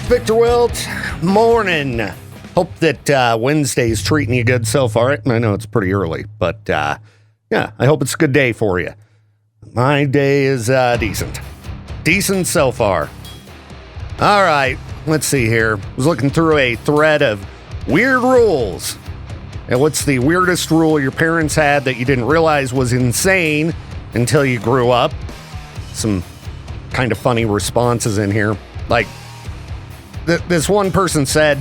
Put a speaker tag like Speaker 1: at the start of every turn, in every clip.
Speaker 1: Viktor Wilt, morning. Hope that Wednesday's treating you good so far. I know it's pretty early, but yeah, I hope it's a good day for you. My day is decent. Decent so far. All right, let's see here. I was looking through a thread of weird rules. And what's the weirdest rule your parents had that you didn't realize was insane until you grew up? Some kind of funny responses in here. Like, this one person said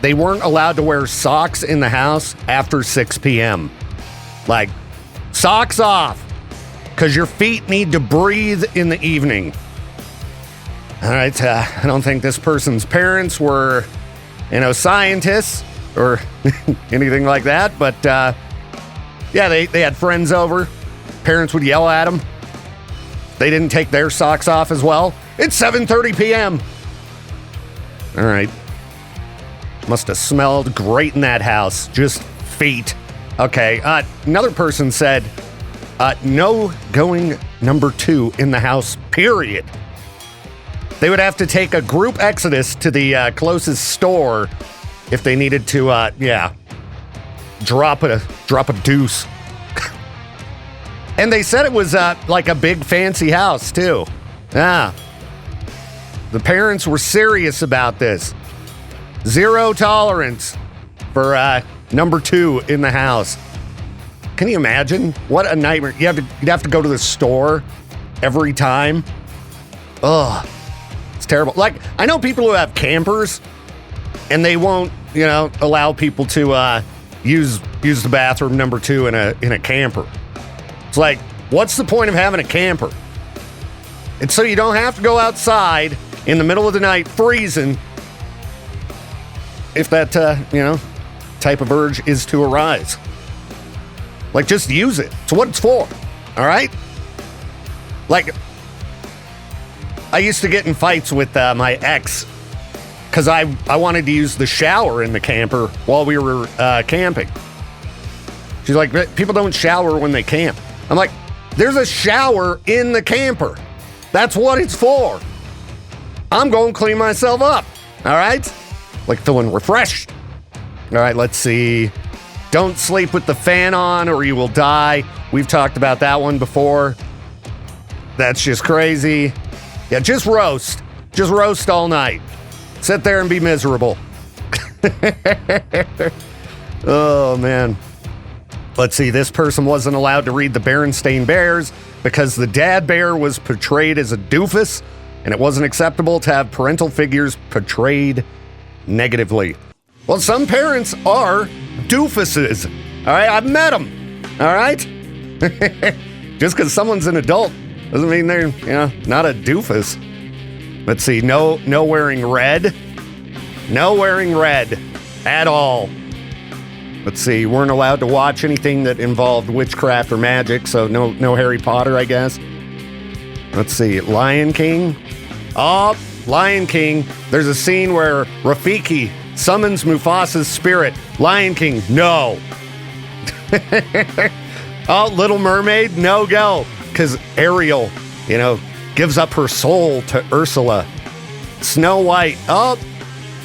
Speaker 1: they weren't allowed to wear socks in the house after 6 p.m. Like, socks off, because your feet need to breathe in the evening. All right, I don't think this person's parents were, scientists or anything like that, but yeah, they had friends over. Parents would yell at them. They didn't take their socks off as well. It's 7:30 p.m. All right. Must have smelled great in that house. Just feet. Okay. Another person said, no going number 2 in the house, period. They would have to take a group exodus to the closest store if they needed to, drop a deuce. And they said it was like a big fancy house, too. Yeah. The parents were serious about this. Zero tolerance for number 2 in the house. Can you imagine? What a nightmare. You'd have to go to the store every time. Ugh. It's terrible. Like, I know people who have campers and they won't, allow people to use the bathroom number 2 in a camper. It's like, what's the point of having a camper? It's so you don't have to go outside in the middle of the night freezing if that, type of urge is to arise. Like, just use it. It's what it's for. All right? Like, I used to get in fights with my ex because I wanted to use the shower in the camper while we were camping. She's like, people don't shower when they camp. I'm like, there's a shower in the camper. That's what it's for. I'm going to clean myself up. All right? Like feeling refreshed. All right, let's see. Don't sleep with the fan on or you will die. We've talked about that one before. That's just crazy. Yeah, just roast. Just roast all night. Sit there and be miserable. Oh, man. Let's see. This person wasn't allowed to read the Berenstain Bears because the dad bear was portrayed as a doofus, and it wasn't acceptable to have parental figures portrayed negatively. Well, some parents are doofuses. All right, I've met them. All right? Just because someone's an adult doesn't mean they're, not a doofus. Let's see. No wearing red. No wearing red at all. Let's see. Weren't allowed to watch anything that involved witchcraft or magic, so no Harry Potter, I guess. Let's see. Lion King. Oh, Lion King. There's a scene where Rafiki summons Mufasa's spirit. Lion King, no. Oh, Little Mermaid, no go. Because Ariel, gives up her soul to Ursula. Snow White, oh,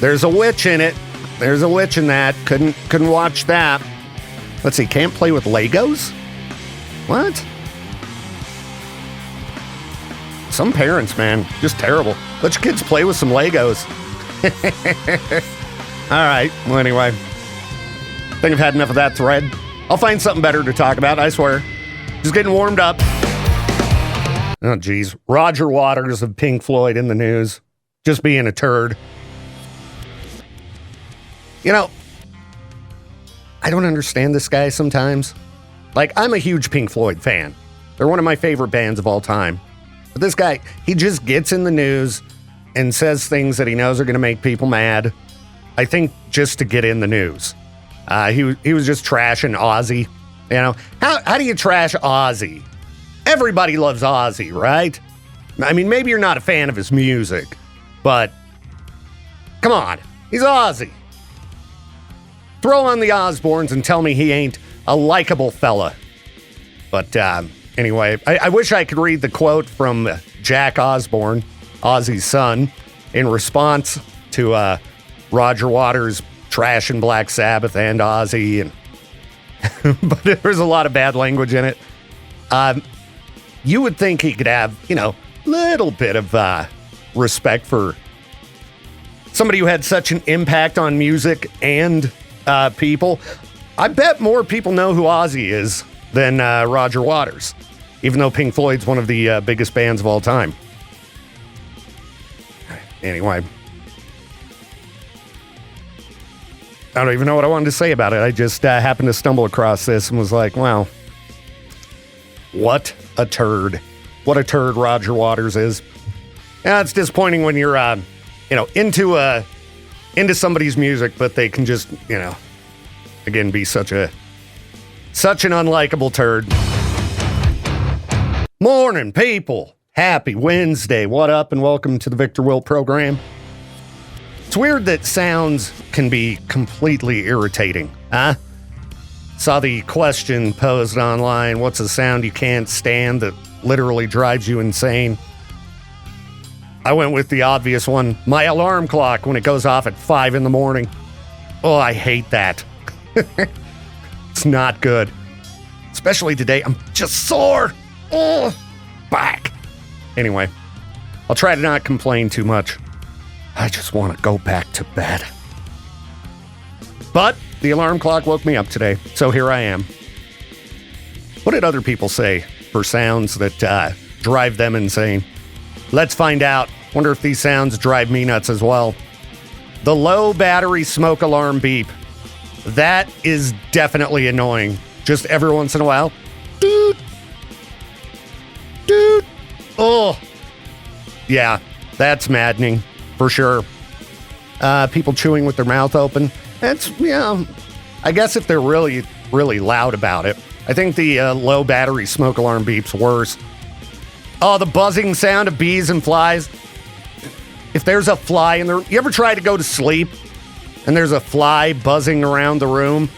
Speaker 1: there's a witch in it. There's a witch in that. Couldn't watch that. Let's see, can't play with Legos? What? Some parents, man, just terrible. Let your kids play with some Legos. All right, well, anyway. I think I've had enough of that thread. I'll find something better to talk about, I swear. Just getting warmed up. Oh, geez. Roger Waters of Pink Floyd in the news. Just being a turd. I don't understand this guy sometimes. Like, I'm a huge Pink Floyd fan. They're one of my favorite bands of all time. But this guy, he just gets in the news and says things that he knows are going to make people mad. I think just to get in the news. He was just trashing Ozzy. How do you trash Ozzy? Everybody loves Ozzy, right? I mean, maybe you're not a fan of his music, but come on, he's Ozzy. Throw on the Osbournes and tell me he ain't a likable fella. But anyway, I wish I could read the quote from Jack Osbourne, Ozzy's son, in response to Roger Waters trashing Black Sabbath and Ozzy, and but there's a lot of bad language in it. You would think he could have, little bit of respect for somebody who had such an impact on music and people. I bet more people know who Ozzy is than Roger Waters, even though Pink Floyd's one of the biggest bands of all time. Anyway, I don't even know what I wanted to say about it. I just happened to stumble across this and was like, wow, what a turd. What a turd Roger Waters is. Yeah, it's disappointing when you're, into somebody's music, but they can just, again, be such an unlikable turd. Morning, people. Happy Wednesday. What up, and welcome to the Viktor Wilt program. It's weird that sounds can be completely irritating, huh? Saw the question posed online, what's a sound you can't stand that literally drives you insane? I went with the obvious one, my alarm clock when it goes off at 5 in the morning. Oh, I hate that. It's not good. Especially today, I'm just sore. Oh, back. Anyway, I'll try to not complain too much. I just want to go back to bed. But the alarm clock woke me up today, so here I am. What did other people say for sounds that drive them insane? Let's find out. Wonder if these sounds drive me nuts as well. The low battery smoke alarm beep. That is definitely annoying. Just every once in a while. Doot. Doot. Oh. Yeah, that's maddening. For sure. People chewing with their mouth open. That's, I guess if they're really, really loud about it. I think the low battery smoke alarm beep's worse. Oh, the buzzing sound of bees and flies. If there's a fly in there, you ever try to go to sleep and there's a fly buzzing around the room?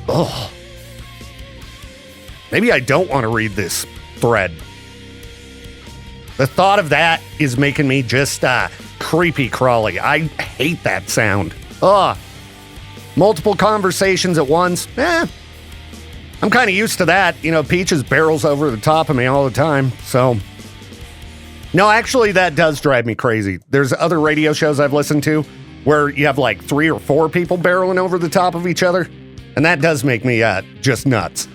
Speaker 1: Oh. Maybe I don't want to read this thread. The thought of that is making me just creepy crawly. I hate that sound. Ugh. Multiple conversations at once. I'm kind of used to that. Peaches barrels over the top of me all the time. So, no, actually, that does drive me crazy. There's other radio shows I've listened to where you have like 3 or 4 people barreling over the top of each other. And that does make me just nuts.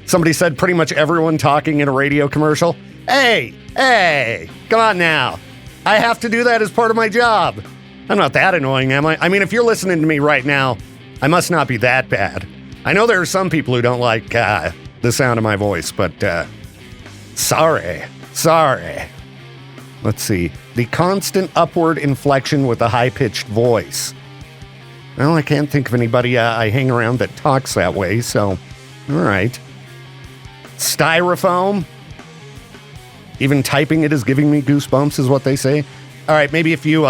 Speaker 1: Somebody said pretty much everyone talking in a radio commercial. Hey, come on now. I have to do that as part of my job. I'm not that annoying, am I? I mean, if you're listening to me right now, I must not be that bad. I know there are some people who don't like the sound of my voice, but sorry. Let's see. The constant upward inflection with a high-pitched voice. Well, I can't think of anybody I hang around that talks that way, so all right. Styrofoam. Even typing it is giving me goosebumps, is what they say. All right, maybe if you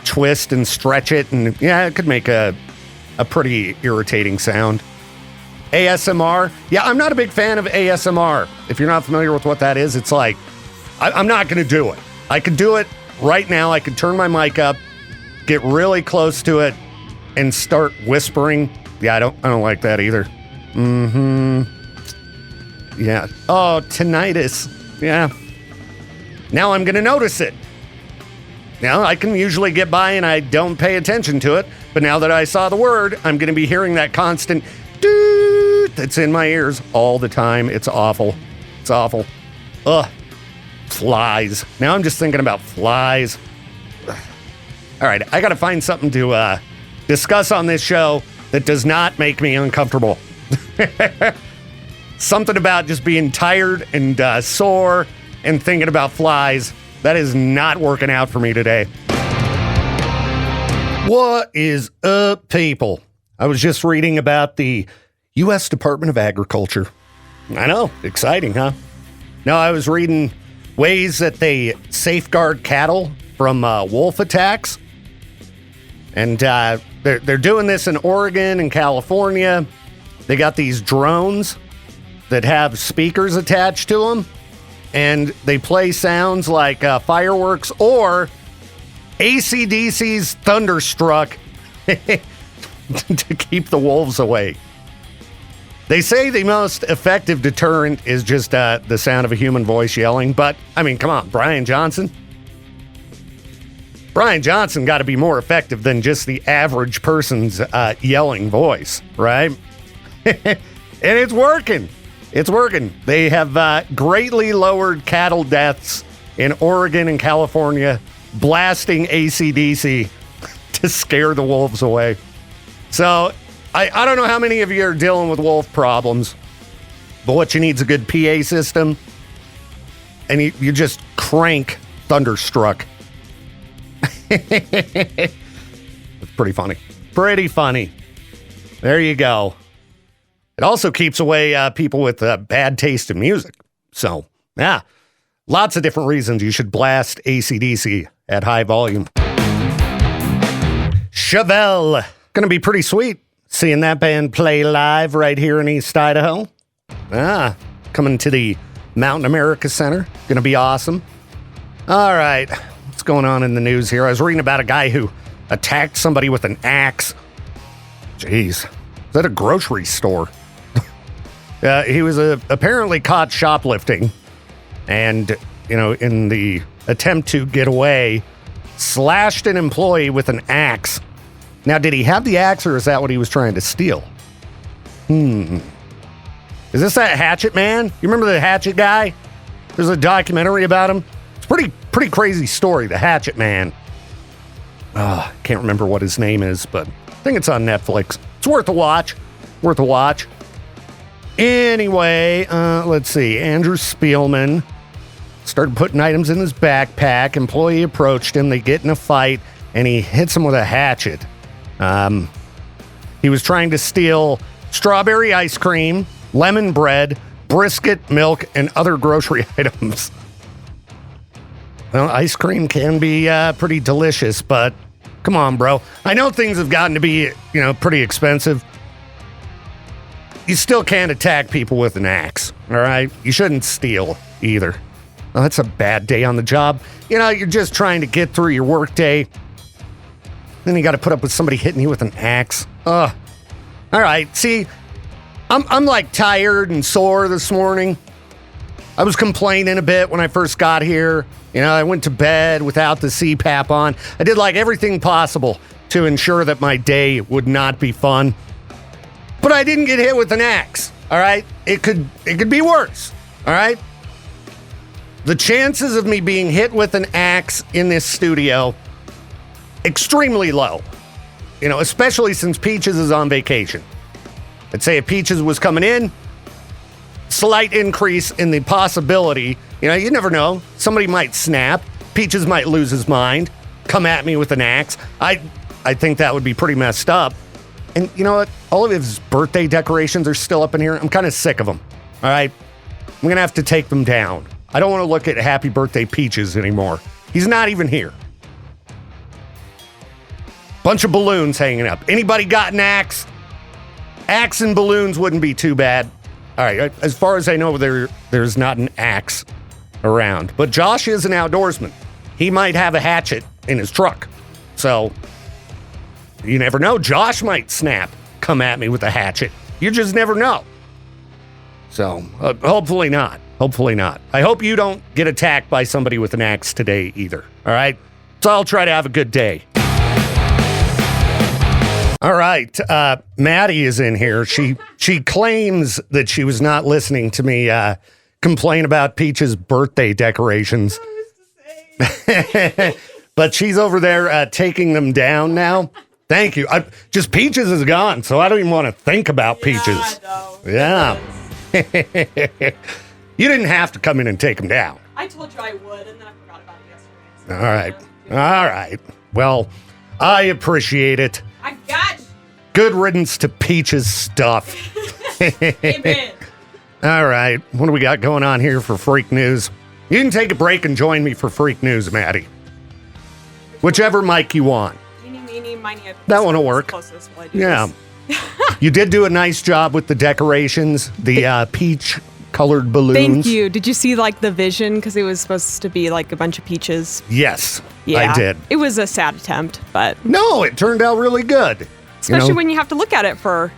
Speaker 1: twist and stretch it, and it could make a pretty irritating sound. ASMR. Yeah, I'm not a big fan of ASMR. If you're not familiar with what that is, it's like, I'm not going to do it. I could do it right now. I could turn my mic up, get really close to it, and start whispering. Yeah, I don't like that either. Yeah. Oh, tinnitus. Yeah. Now I'm going to notice it. Now, I can usually get by and I don't pay attention to it, but now that I saw the word, I'm going to be hearing that constant doot that's in my ears all the time. It's awful. It's awful. Ugh. Flies. Now I'm just thinking about flies. All right, I got to find something to discuss on this show that does not make me uncomfortable. Something about just being tired and sore and thinking about flies. That is not working out for me today. What is up, people? I was just reading about the U.S. Department of Agriculture. I know, exciting, huh? No, I was reading ways that they safeguard cattle from wolf attacks. And they're doing this in Oregon and California. They got these drones that have speakers attached to them, and they play sounds like fireworks, or AC/DC's Thunderstruck to keep the wolves away. They say the most effective deterrent is just the sound of a human voice yelling. But, I mean, come on, Brian Johnson? Brian Johnson got to be more effective than just the average person's yelling voice, right? And it's working. It's working. They have greatly lowered cattle deaths in Oregon and California, blasting AC/DC to scare the wolves away. So, I don't know how many of you are dealing with wolf problems, but what you need is a good PA system, and you just crank Thunderstruck. It's pretty funny. Pretty funny. There you go. It also keeps away people with bad taste in music. So, yeah, lots of different reasons you should blast AC/DC at high volume. Chevelle. Going to be pretty sweet seeing that band play live right here in East Idaho. Coming to the Mountain America Center. Going to be awesome. All right. What's going on in the news here? I was reading about a guy who attacked somebody with an axe. Jeez. Is that a grocery store? He was apparently caught shoplifting. And, in the attempt to get away, slashed an employee with an axe. Now, did he have the axe, or is that what he was trying to steal? Is this that Hatchet man? You remember the Hatchet guy? There's a documentary about him. It's pretty crazy story, the Hatchet man. Can't remember what his name is, but I think it's on Netflix. It's worth a watch. Worth a watch. Anyway, let's see. Andrew Spielman started putting items in his backpack. Employee approached him. They get in a fight, and he hits him with a hatchet. He was trying to steal strawberry ice cream, lemon bread, brisket, milk, and other grocery items. Well, ice cream can be pretty delicious, but come on, bro. I know things have gotten to be, pretty expensive. You still can't attack people with an axe, all right? You shouldn't steal either. Well, that's a bad day on the job. You're just trying to get through your work day. Then you got to put up with somebody hitting you with an axe. All right, see, I'm like tired and sore this morning. I was complaining a bit when I first got here. I went to bed without the CPAP on. I did like everything possible to ensure that my day would not be fun. But I didn't get hit with an axe, all right? It could be worse, all right? The chances of me being hit with an axe in this studio, extremely low, especially since Peaches is on vacation. I'd say if Peaches was coming in, slight increase in the possibility. You never know. Somebody might snap. Peaches might lose his mind, come at me with an axe. I think that would be pretty messed up. And you know what? All of his birthday decorations are still up in here. I'm kind of sick of them. All right? I'm going to have to take them down. I don't want to look at Happy Birthday Peaches anymore. He's not even here. Bunch of balloons hanging up. Anybody got an axe? Axe and balloons wouldn't be too bad. All right, as far as I know, there's not an axe around. But Josh is an outdoorsman. He might have a hatchet in his truck. So, you never know. Josh might snap, come at me with a hatchet. You just never know. So, hopefully not. Hopefully not. I hope you don't get attacked by somebody with an axe today either. All right? So I'll try to have a good day. All right. Maddie is in here. She claims that she was not listening to me complain about Peach's birthday decorations. But she's over there taking them down now. Thank you. Just Peaches is gone, so I don't even want to think about Peaches. Yeah. You didn't have to come in and take them down.
Speaker 2: I told you I would, and then I forgot about it yesterday. So
Speaker 1: all right. All right. Well, I appreciate it.
Speaker 2: I got you.
Speaker 1: Good riddance to Peach's stuff.
Speaker 2: Amen.
Speaker 1: All right. What do we got going on here for Freak News? You can take a break and join me for Freak News, Maddie. Whichever mic you want. That one will work. Yeah. You did do a nice job with the decorations. The peach colored balloons.
Speaker 3: Thank you. Did you see like the vision? Because it was supposed to be like a bunch of peaches.
Speaker 1: Yes,
Speaker 3: Yeah,
Speaker 1: I did.
Speaker 3: It was a sad attempt, but
Speaker 1: No, it turned out really good.
Speaker 3: especially when you have to look at it for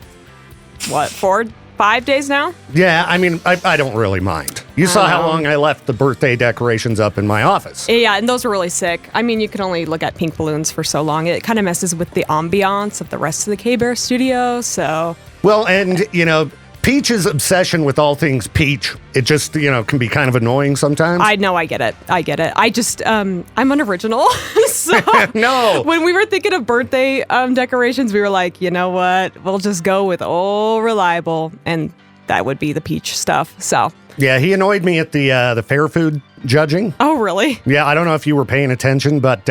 Speaker 3: what 4-5 days now.
Speaker 1: Yeah, I mean, I don't really mind. You saw how long I left the birthday decorations up in my office.
Speaker 3: Yeah, and those are really sick. I mean, you can only look at pink balloons for so long. It kind of messes with the ambiance of the rest of the K-Bear studio. So
Speaker 1: Well, and, Peach's obsession with all things peach, it just, can be kind of annoying sometimes.
Speaker 3: I know, I get it. I just, I'm unoriginal. So
Speaker 1: No.
Speaker 3: when we were thinking of birthday decorations, we were like, you know what? We'll just go with old reliable, and that would be the peach stuff. So.
Speaker 1: Yeah, he annoyed me at the fair food judging.
Speaker 3: Oh, really?
Speaker 1: Yeah, I don't know if you were paying attention, but,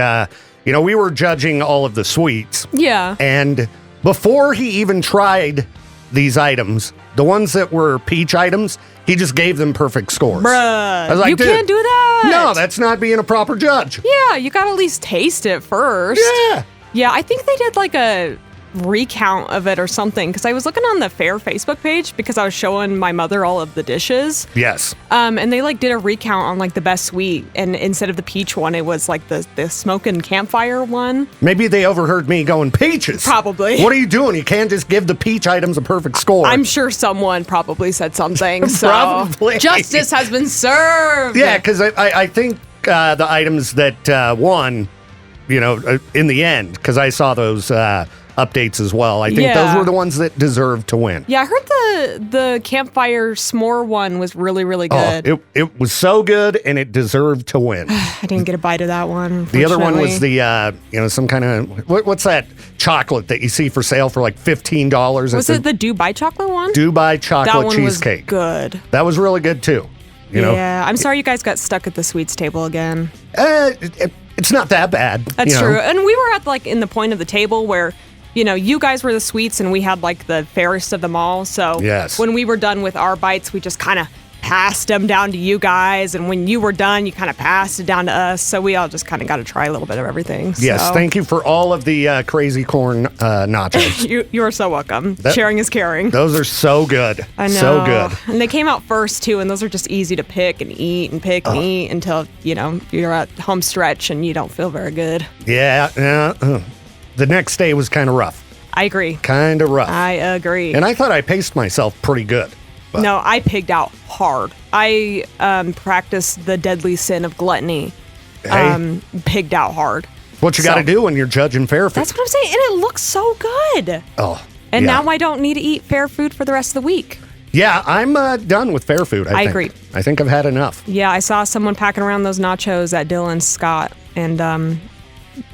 Speaker 1: we were judging all of the sweets.
Speaker 3: Yeah.
Speaker 1: And before he even tried these items, the ones that were peach items, he just gave them perfect scores.
Speaker 3: Bruh,
Speaker 1: I was like,
Speaker 3: you
Speaker 1: dude,
Speaker 3: can't do that.
Speaker 1: No, that's not being a proper judge.
Speaker 3: Yeah, you gotta at least taste it first.
Speaker 1: Yeah.
Speaker 3: Yeah, I think they did like a recount of it or something, because I was looking on the fair Facebook page because I was showing my mother all of the dishes.
Speaker 1: Yes.
Speaker 3: And they like did a recount on like the best sweet, and instead of the peach one, it was like the smoking campfire one.
Speaker 1: Maybe they overheard me going, peaches.
Speaker 3: Probably.
Speaker 1: What are you doing? You can't just give the peach items a perfect score.
Speaker 3: I'm sure someone probably said something. So
Speaker 1: Probably.
Speaker 3: justice has been served.
Speaker 1: Yeah, because I think the items that won, in the end, because I saw those updates as well. I think those were the ones that deserved to win.
Speaker 3: Yeah, I heard the campfire s'more one was really, really good.
Speaker 1: Oh, it was so good, and it deserved to win.
Speaker 3: I didn't get a bite of that one.
Speaker 1: The other one was
Speaker 3: unfortunately.
Speaker 1: the, some kind of, what's that chocolate that you see for sale for like $15?
Speaker 3: Was it the Dubai chocolate one?
Speaker 1: Dubai chocolate
Speaker 3: that one
Speaker 1: cheesecake?
Speaker 3: Was good.
Speaker 1: That was really good too.
Speaker 3: Yeah, I'm sorry you guys got stuck at the sweets table again.
Speaker 1: It's not that bad.
Speaker 3: That's true. And we were at like in the point of the table where, you guys were the sweets and we had like the fairest of them all. So
Speaker 1: yes.
Speaker 3: When we were done with our bites, we just kind of passed them down to you guys. And when you were done, you kind of passed it down to us. So we all just kind of got to try a little bit of everything.
Speaker 1: Yes.
Speaker 3: So.
Speaker 1: Thank you for all of the crazy corn nachos.
Speaker 3: You are so welcome. Sharing is caring.
Speaker 1: Those are so good.
Speaker 3: I know.
Speaker 1: So good.
Speaker 3: And they came out first too, and those are just easy to pick and eat and pick and eat until, you're at home stretch and you don't feel very good.
Speaker 1: Yeah. The next day was kind of rough.
Speaker 3: I agree.
Speaker 1: Kind of rough.
Speaker 3: I agree.
Speaker 1: And I thought I paced myself pretty good. But.
Speaker 3: No, I pigged out hard. I practiced the deadly sin of gluttony.
Speaker 1: Hey.
Speaker 3: Pigged out hard.
Speaker 1: What you got to do when you're judging fair food.
Speaker 3: That's what I'm saying. And it looks so good.
Speaker 1: Oh.
Speaker 3: And
Speaker 1: yeah.
Speaker 3: now I don't need to eat fair food for the rest of the week.
Speaker 1: Yeah, I'm done with fair food, I think.
Speaker 3: agree.
Speaker 1: I think I've had enough.
Speaker 3: Yeah, I saw someone packing around those nachos at Dylan Scott. And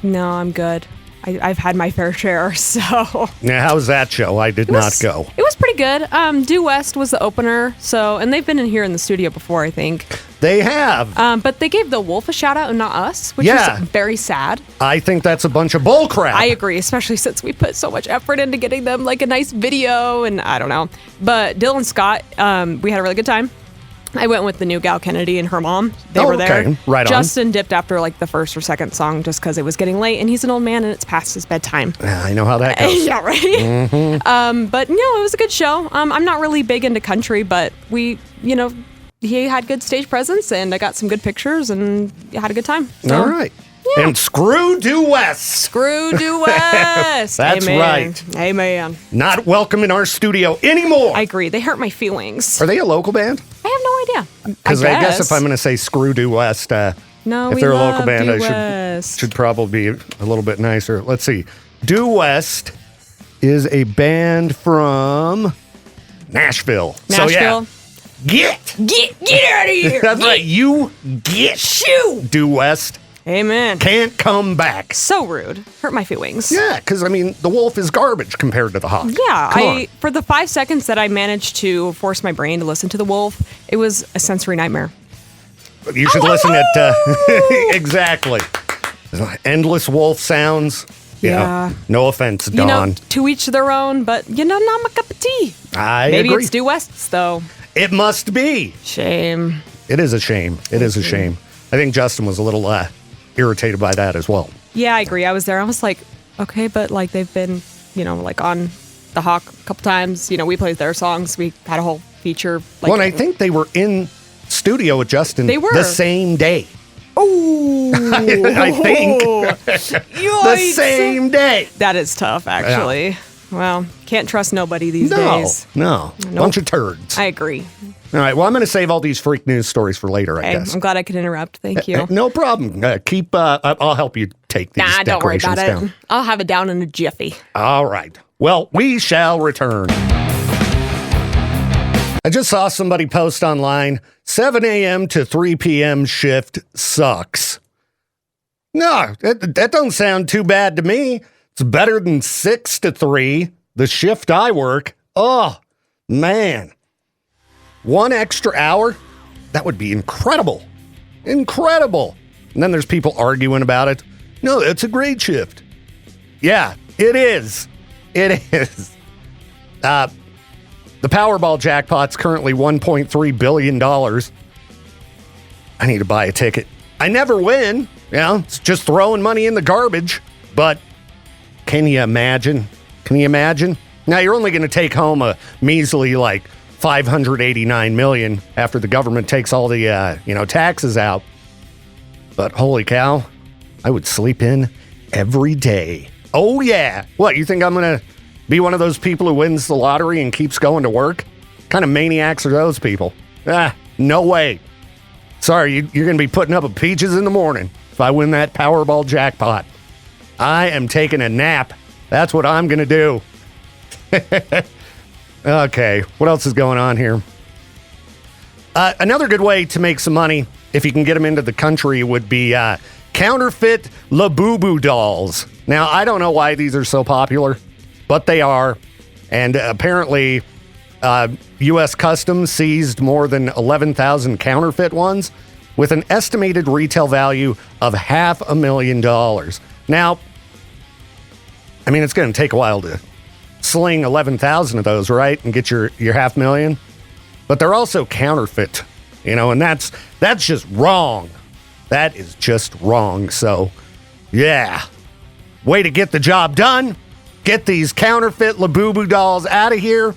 Speaker 3: no, I'm good. I've had my fair share, so.
Speaker 1: Now, how was that show? I did not go.
Speaker 3: It was pretty good. Due West was the opener, and they've been in here in the studio before, I think.
Speaker 1: They have.
Speaker 3: But they gave the Wolf a shout out and not us, which
Speaker 1: Yeah.
Speaker 3: is very sad.
Speaker 1: I think that's a bunch of bull crap.
Speaker 3: I agree, especially since we put so much effort into getting them like a nice video, and I don't know. But Dylan Scott, we had a really good time. I went with the new gal Kennedy and her mom. They were there.
Speaker 1: Okay. Right on.
Speaker 3: Justin dipped after like the first or second song just because it was getting late, and he's an old man and it's past his bedtime.
Speaker 1: I know how that goes.
Speaker 3: Yeah, right.
Speaker 1: Mm-hmm.
Speaker 3: But no, it was a good show. I'm not really big into country, but he had good stage presence, and I got some good pictures and had a good time. So,
Speaker 1: All right.
Speaker 3: Yeah.
Speaker 1: And screw Due West.
Speaker 3: Screw Due West.
Speaker 1: That's
Speaker 3: Amen.
Speaker 1: right.
Speaker 3: Amen.
Speaker 1: Not welcome in our studio anymore.
Speaker 3: I agree. They hurt my feelings.
Speaker 1: Are they a local band?
Speaker 3: I have no idea.
Speaker 1: Because I guess if I'm going to say screw Due West,
Speaker 3: no,
Speaker 1: if
Speaker 3: we
Speaker 1: they're a
Speaker 3: love
Speaker 1: local band,
Speaker 3: Due
Speaker 1: I
Speaker 3: West.
Speaker 1: should probably be a little bit nicer. Let's see. Due West is a band from Nashville.
Speaker 3: Nashville.
Speaker 1: So yeah,
Speaker 3: Get out of here.
Speaker 1: that's right. You get
Speaker 3: Shoo.
Speaker 1: Due West.
Speaker 3: Amen.
Speaker 1: Can't come back.
Speaker 3: So rude. Hurt my feelings.
Speaker 1: Yeah, because the Wolf is garbage compared to the Hawk.
Speaker 3: Yeah,
Speaker 1: Come on.
Speaker 3: for the 5 seconds that I managed to force my brain to listen to the Wolf, it was a sensory nightmare.
Speaker 1: You should listen at exactly. Endless Wolf sounds.
Speaker 3: Yeah.
Speaker 1: No offense, Dawn.
Speaker 3: To each their own, but not my cup of tea.
Speaker 1: Maybe
Speaker 3: Maybe it's Due West's though.
Speaker 1: It must be.
Speaker 3: Shame.
Speaker 1: It is a shame. It is a shame. I think Justin was a little irritated by that as well.
Speaker 3: Yeah, I agree. I was there. I was like, okay, but like they've been, like on the Hawk a couple times. We played their songs. We had a whole, feature.
Speaker 1: Well, and I think they were in studio with Justin
Speaker 3: They were.
Speaker 1: the same day.
Speaker 3: Oh,
Speaker 1: I think. The same day.
Speaker 3: That is tough, actually. Well, can't trust nobody these days.
Speaker 1: No. Bunch of turds.
Speaker 3: I agree.
Speaker 1: All right. Well, I'm going to save all these freak news stories for later, I
Speaker 3: Hey,
Speaker 1: guess.
Speaker 3: I'm glad I could interrupt. Thank you.
Speaker 1: No problem. I'll help you take these
Speaker 3: Nah, don't worry
Speaker 1: decorations
Speaker 3: about it.
Speaker 1: down.
Speaker 3: I'll have it down in a jiffy.
Speaker 1: All right. Well, we shall return. I just saw somebody post online, 7 a.m. to 3 p.m. shift sucks. No, that don't sound too bad to me. It's better than 6 to 3, the shift I work. Oh, man. 1 extra hour? That would be incredible. Incredible. And then there's people arguing about it. No, it's a great shift. Yeah, it is. It is. The Powerball jackpot's currently $1.3 billion. I need to buy a ticket. I never win. You know, it's just throwing money in the garbage. But can you imagine? Can you imagine? Now, you're only going to take home a measly, like, $589 million after the government takes all the, taxes out. But holy cow, I would sleep in every day. Oh, yeah. What, you think I'm going to be one of those people who wins the lottery and keeps going to work? What kind of maniacs are those people? No way. Sorry, you're going to be putting up with peaches in the morning if I win that Powerball jackpot. I am taking a nap. That's what I'm going to do. Okay, what else is going on here? Another good way to make some money, if you can get them into the country, would be counterfeit Labubu dolls. Now, I don't know why these are so popular, but they are. And apparently, U.S. Customs seized more than 11,000 counterfeit ones with an estimated retail value of $500,000. Now, I mean, it's going to take a while to sling 11,000 of those, right? And get your $500,000. But they're also counterfeit, and that's just wrong. That is just wrong. So, yeah. Way to get the job done. Get these counterfeit Labubu dolls out of here.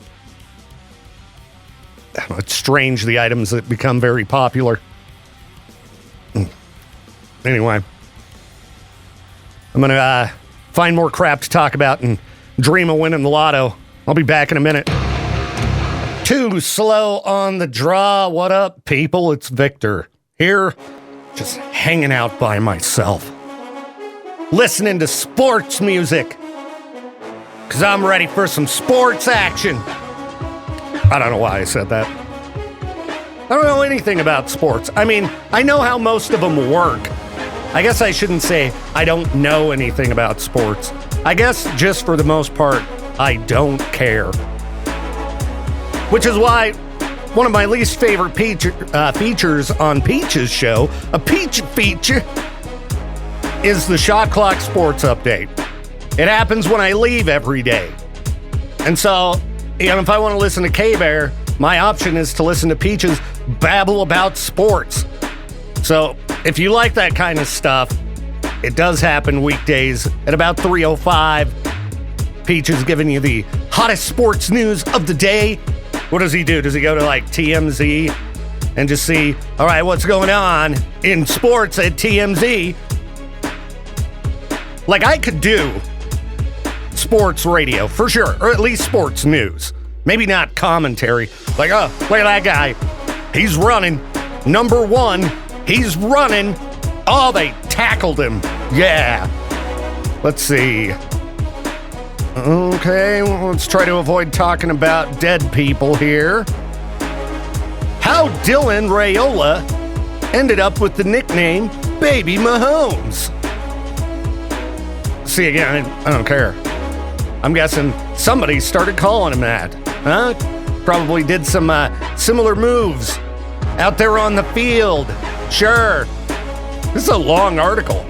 Speaker 1: It's strange, the items that become very popular. Anyway, I'm going to find more crap to talk about and dream of winning the lotto. I'll be back in a minute. Too slow on the draw. What up, people? It's Victor here, just hanging out by myself, listening to sports music, because I'm ready for some sports action. I don't know why I said that. I don't know anything about sports. I mean, I know how most of them work. I guess I shouldn't say I don't know anything about sports. I guess just for the most part, I don't care. Which is why one of my least favorite features on Peach's show, a Peach feature, is the Shot Clock Sports Update. It happens when I leave every day. And so, if I want to listen to K-Bear, my option is to listen to Peach's babble about sports. So, if you like that kind of stuff, it does happen weekdays at about 3:05. Peach is giving you the hottest sports news of the day. What does he do? Does he go to like TMZ and just see, all right, what's going on in sports at TMZ? Like, I could do sports radio for sure, or at least sports news. Maybe not commentary. Like, oh, look at that guy. He's running. Number one, he's running. Oh, they tackled him. Yeah. Let's see. Okay, let's try to avoid talking about dead people here. How Dylan Raiola ended up with the nickname Baby Mahomes. See, again, I don't care. I'm guessing somebody started calling him that. Huh? Probably did some similar moves out there on the field. Sure. This is a long article.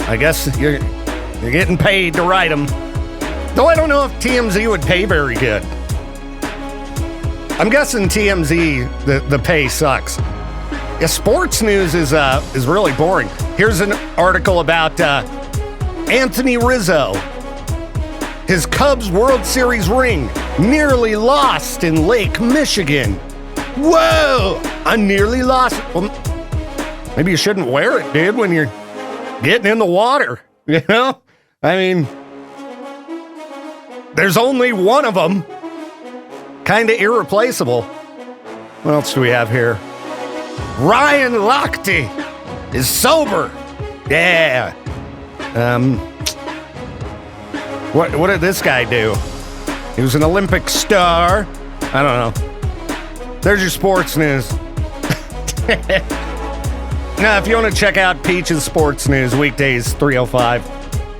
Speaker 1: I guess you're getting paid to write them. Though I don't know if TMZ would pay very good. I'm guessing TMZ, the pay sucks. Yeah, sports news is really boring. Here's an article about Anthony Rizzo. His Cubs World Series ring nearly lost in Lake Michigan. Whoa! I'm nearly lost. Well, maybe you shouldn't wear it, dude, when you're getting in the water. You know? I mean, there's only one of them. Kind of irreplaceable. What else do we have here? Ryan Lochte is sober. Yeah. What did this guy do? He was an Olympic star. I don't know. There's your sports news. Now, if you want to check out Peach's sports news, weekdays 3:05.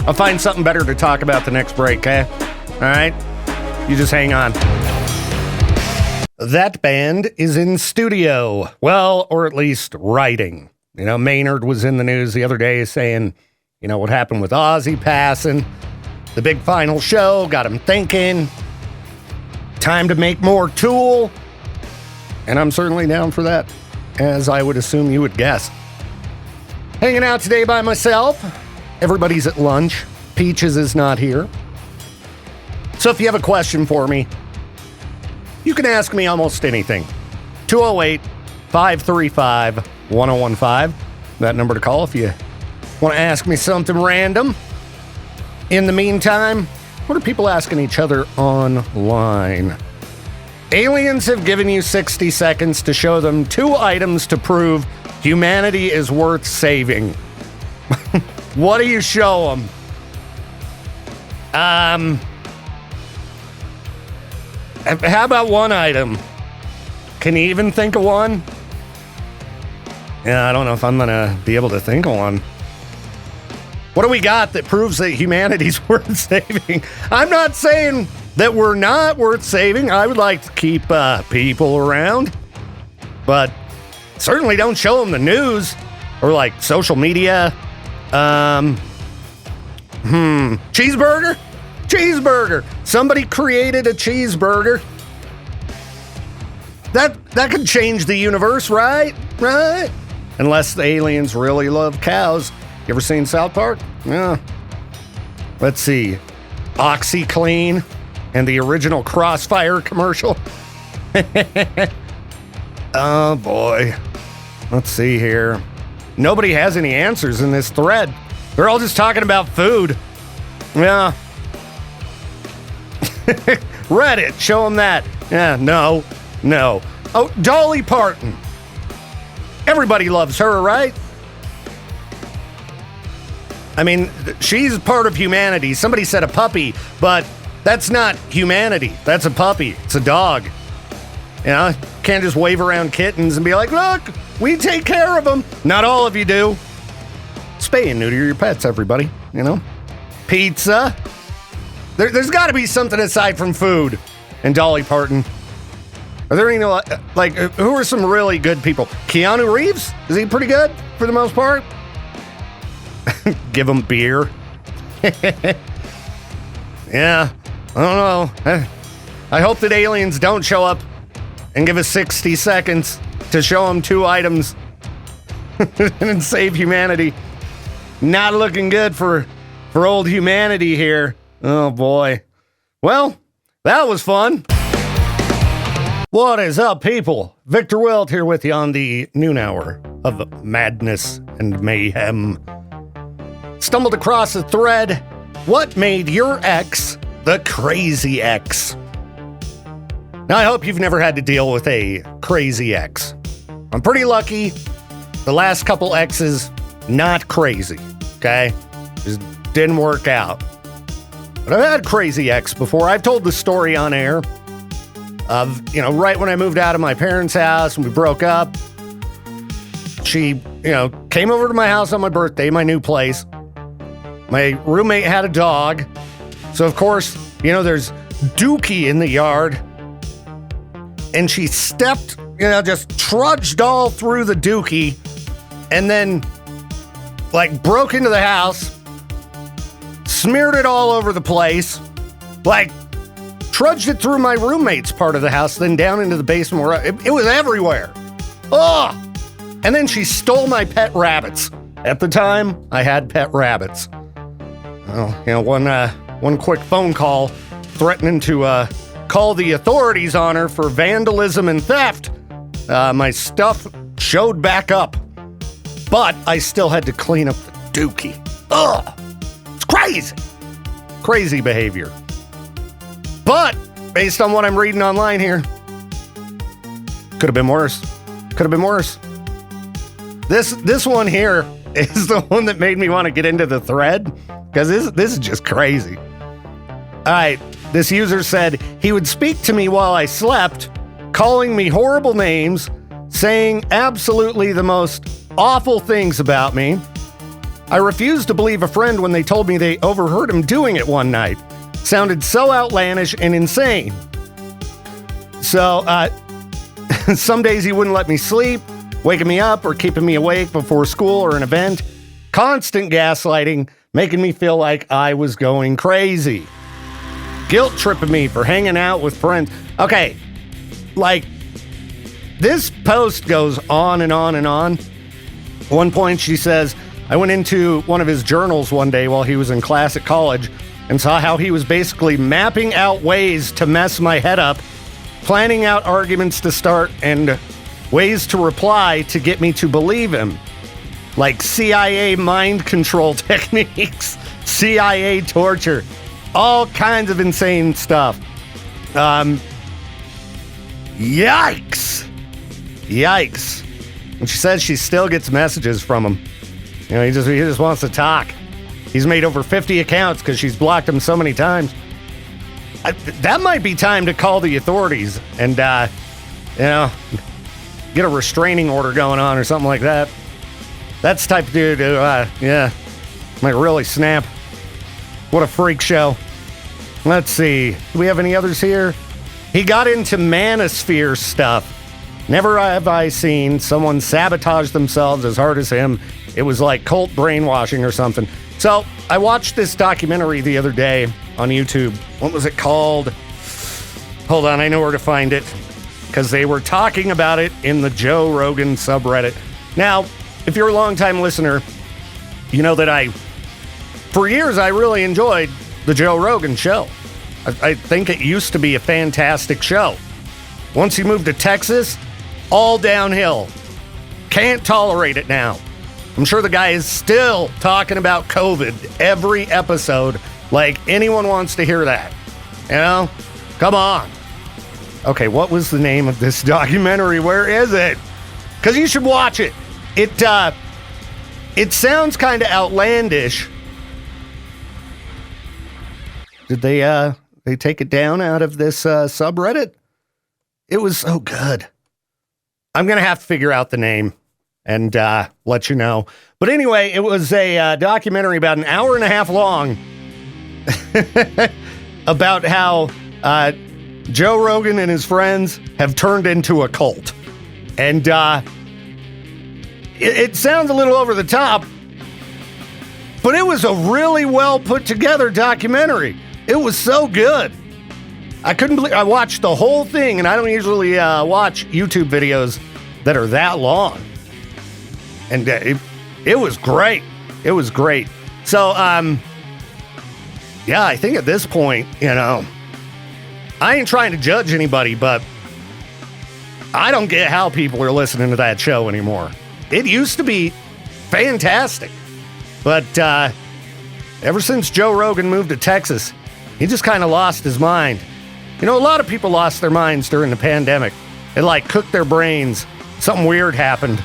Speaker 1: I'll find something better to talk about the next break, okay? All right? You just hang on. That band is in studio. Well, or at least writing. You know, Maynard was in the news the other day saying, you know, what happened with Ozzy passing. The big final show got him thinking. Time to make more Tool. And I'm certainly down for that, as I would assume you would guess. Hanging out today by myself. Everybody's at lunch. Peaches is not here. So if you have a question for me, you can ask me almost anything. 208-535-1015. That number to call if you want to ask me something random. In the meantime, what are people asking each other online? Aliens have given you 60 seconds to show them 2 items to prove humanity is worth saving. What do you show them? How about one item? Can you even think of one? Yeah, I don't know if I'm gonna be able to think of one. What do we got that proves that humanity's worth saving? I'm not saying that we're not worth saving. I would like to keep people around, but certainly don't show them the news or like social media. Cheeseburger? Cheeseburger. Somebody created a cheeseburger. That could change the universe, right? Right? Unless the aliens really love cows. You ever seen South Park? Yeah. Let's see. OxyClean and the original Crossfire commercial. Oh, boy. Let's see here. Nobody has any answers in this thread. They're all just talking about food. Yeah. Reddit, show them that. Yeah, no. Oh, Dolly Parton. Everybody loves her, right? I mean, she's part of humanity. Somebody said a puppy, but that's not humanity. That's a puppy. It's a dog. You know, can't just wave around kittens and be like, look, we take care of them. Not all of you do. Spay and neuter your pets, everybody. You know? Pizza. There's got to be something aside from food and Dolly Parton. Are there any, like, who are some really good people? Keanu Reeves? Is he pretty good for the most part? Give him beer. Yeah, I don't know. I hope that aliens don't show up and give us 60 seconds to show them 2 items and save humanity. Not looking good for old humanity here. Oh, boy. Well, that was fun. What is up, people? Viktor Wilt here with you on the noon hour of madness and mayhem. Stumbled across a thread. What made your ex the crazy ex? Now, I hope you've never had to deal with a crazy ex. I'm pretty lucky. The last couple exes, not crazy, okay? Just didn't work out. But I've had crazy ex before. I've told the story on air of, you know, right when I moved out of my parents' house and we broke up, she, you know, came over to my house on my birthday, my new place. My roommate had a dog. So, of course, you know, there's dookie in the yard. And she stepped, you know, just trudged all through the dookie and then, like, broke into the house, smeared it all over the place, like, trudged it through my roommate's part of the house, then down into the basement where it was everywhere. Oh! And then she stole my pet rabbits. At the time, I had pet rabbits. Well, you know, one quick phone call threatening to call the authorities on her for vandalism and theft, my stuff showed back up. But I still had to clean up the dookie. Ugh. It's crazy. Crazy behavior. But, based on what I'm reading online here, could have been worse. Could have been worse. This one here is the one that made me want to get into the thread, because this is just crazy. All right, this user said he would speak to me while I slept, calling me horrible names, saying absolutely the most awful things about me. I refused to believe a friend when they told me they overheard him doing it one night. Sounded so outlandish and insane. So, some days he wouldn't let me sleep, waking me up or keeping me awake before school or an event. Constant gaslighting, making me feel like I was going crazy. Guilt tripping me for hanging out with friends. Okay, like, this post goes on and on and on. At one point she says, I went into one of his journals one day while he was in class at college and saw how he was basically mapping out ways to mess my head up, planning out arguments to start and ways to reply to get me to believe him. Like CIA mind control techniques, CIA torture, all kinds of insane stuff. Yikes. And she says she still gets messages from him. You know, he just wants to talk. He's made over 50 accounts because she's blocked him so many times. That might be time to call the authorities and, you know, get a restraining order going on or something like that. That's the type of dude who, might really snap. What a freak show. Let's see. Do we have any others here? He got into manosphere stuff. Never have I seen someone sabotage themselves as hard as him. It was like cult brainwashing or something. So I watched this documentary the other day on YouTube. What was it called? Hold on, I know where to find it. Because they were talking about it in the Joe Rogan subreddit. Now, if you're a longtime listener, you know that for years, I really enjoyed the Joe Rogan show. I think it used to be a fantastic show. Once he moved to Texas, all downhill. Can't tolerate it now. I'm sure the guy is still talking about COVID every episode, like anyone wants to hear that. You know? Come on. Okay, what was the name of this documentary? Where is it? Because you should watch it. It sounds kind of outlandish. Did they take it down out of this subreddit? It was so good. I'm going to have to figure out the name and let you know. But anyway, it was a documentary about an hour and a half long about how Joe Rogan and his friends have turned into a cult. And it sounds a little over the top, but it was a really well put together documentary. It was so good. I couldn't believe I watched the whole thing, and I don't usually watch YouTube videos that are that long. And it was great. It was great. So, yeah, I think at this point, you know, I ain't trying to judge anybody, but I don't get how people are listening to that show anymore. It used to be fantastic, but ever since Joe Rogan moved to Texas, he just kind of lost his mind. You know, a lot of people lost their minds during the pandemic. It like cooked their brains. Something weird happened.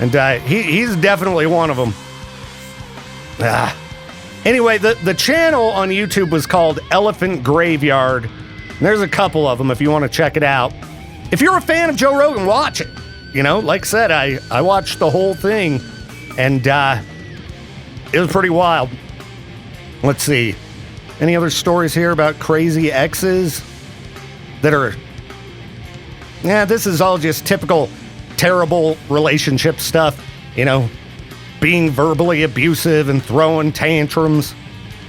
Speaker 1: And he's definitely one of them. Anyway, the channel on YouTube was called Elephant Graveyard. And there's a couple of them if you want to check it out. If you're a fan of Joe Rogan, watch it. You know, like I said, I watched the whole thing. And it was pretty wild. Let's see. Any other stories here about crazy exes that are... Yeah, this is all just typical terrible relationship stuff. You know, being verbally abusive and throwing tantrums.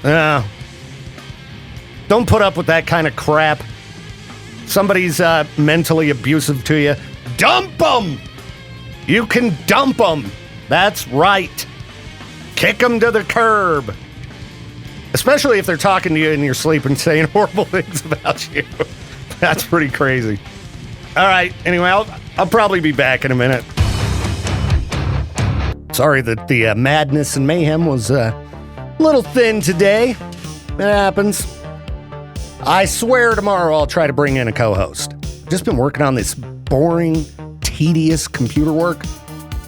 Speaker 1: Don't put up with that kind of crap. Somebody's mentally abusive to you. Dump them! You can dump them. That's right. Kick them to the curb. Especially if they're talking to you in your sleep and saying horrible things about you. That's pretty crazy. All right. Anyway, I'll probably be back in a minute. Sorry that the madness and mayhem was a little thin today. It happens. I swear tomorrow I'll try to bring in a co-host. Just been working on this boring, tedious computer work,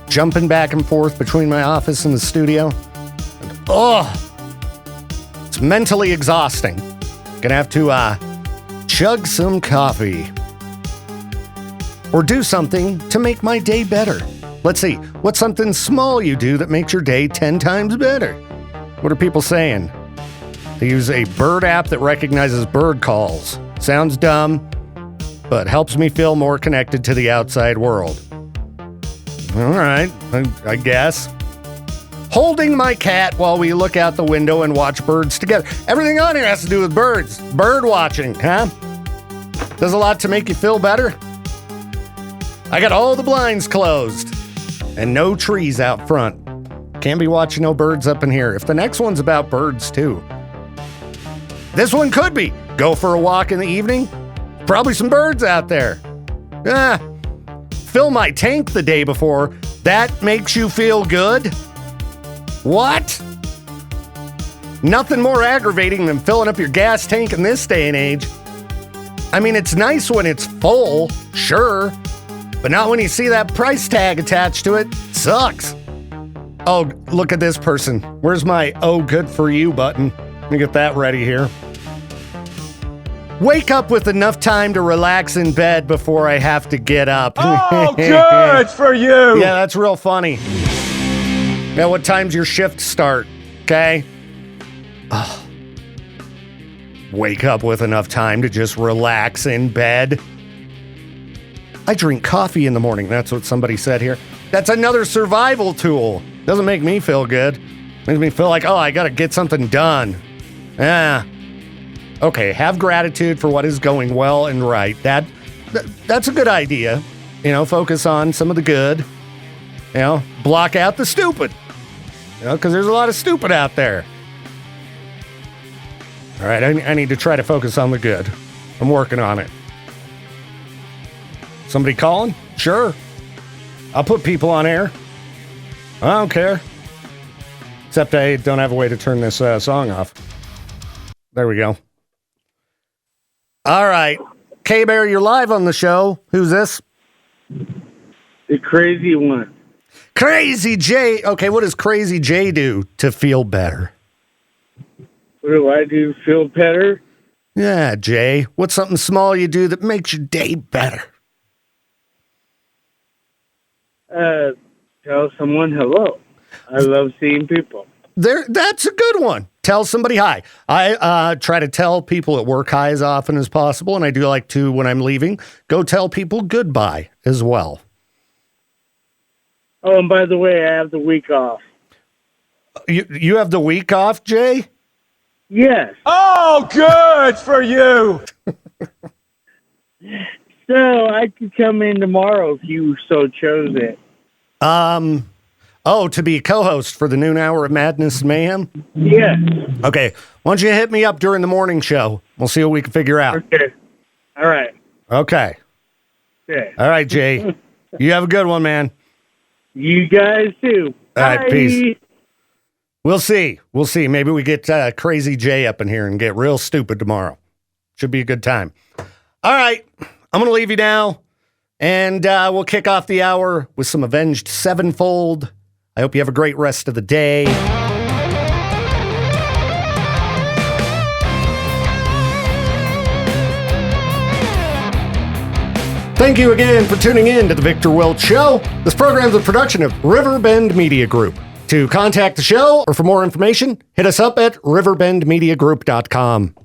Speaker 1: jumping back and forth between my office and the studio. It's mentally exhausting. Gonna have to chug some coffee or do something to make my day better. Let's see, what's something small you do that makes your day 10 times better? What are people saying? They use a bird app that recognizes bird calls. Sounds dumb, but helps me feel more connected to the outside world. All right, I guess. Holding my cat while we look out the window and watch birds together. Everything on here has to do with birds. Bird watching, huh? Does a lot to make you feel better. I got all the blinds closed and no trees out front. Can't be watching no birds up in here. If the next one's about birds too. This one could be. Go for a walk in the evening. Probably some birds out there. Fill my tank the day before. That makes you feel good? What? Nothing more aggravating than filling up your gas tank in this day and age. I mean, it's nice when it's full, sure, but not when you see that price tag attached to it. Sucks. Oh, look at this person. Where's my "oh, good for you" button? Let me get that ready here. Wake up with enough time to relax in bed before I have to get up.
Speaker 4: Oh, good for you.
Speaker 1: Yeah, that's real funny. Now, what time's your shift start? Okay? Wake up with enough time to just relax in bed. I drink coffee in the morning. That's what somebody said here. That's another survival tool. Doesn't make me feel good. Makes me feel like, I gotta get something done. Okay, have gratitude for what is going well and right. That's a good idea. Focus on some of the good. Block out the stupid. Because there's a lot of stupid out there. All right, I need to try to focus on the good. I'm working on it. Somebody calling? Sure. I'll put people on air. I don't care. Except I don't have a way to turn this song off. There we go. All right. K-Bear, you're live on the show. Who's this?
Speaker 5: The crazy one.
Speaker 1: Crazy J. Okay, what does Crazy J do to feel better?
Speaker 5: What do I do to feel better?
Speaker 1: Yeah, Jay. What's something small you do that makes your day better?
Speaker 5: Tell someone hello. I love seeing people.
Speaker 1: That's a good one. Tell somebody hi. I try to tell people at work hi as often as possible, and I do like to, when I'm leaving, go tell people goodbye as well.
Speaker 5: Oh, and by the way, I have the week off.
Speaker 1: You have the week off, Jay?
Speaker 5: Yes.
Speaker 4: Oh, good for you.
Speaker 5: So I could come in tomorrow if you so chose it.
Speaker 1: To be a co-host for the noon hour of Madness and Mayhem?
Speaker 5: Yes.
Speaker 1: Okay. Why don't you hit me up during the morning show? We'll see what we can figure out.
Speaker 5: Okay. All right.
Speaker 1: Okay.
Speaker 5: Okay.
Speaker 1: All right, Jay. You have a good one, man.
Speaker 5: You guys too.
Speaker 1: All right,
Speaker 5: Bye.
Speaker 1: peace. We'll see. Maybe we get Crazy Jay up in here and get real stupid tomorrow. Should be a good time. All right. I'm going to leave you now, and we'll kick off the hour with some Avenged Sevenfold. I hope you have a great rest of the day. Thank you again for tuning in to the Viktor Wilt Show. This program is a production of Riverbend Media Group. To contact the show or for more information, hit us up at riverbendmediagroup.com.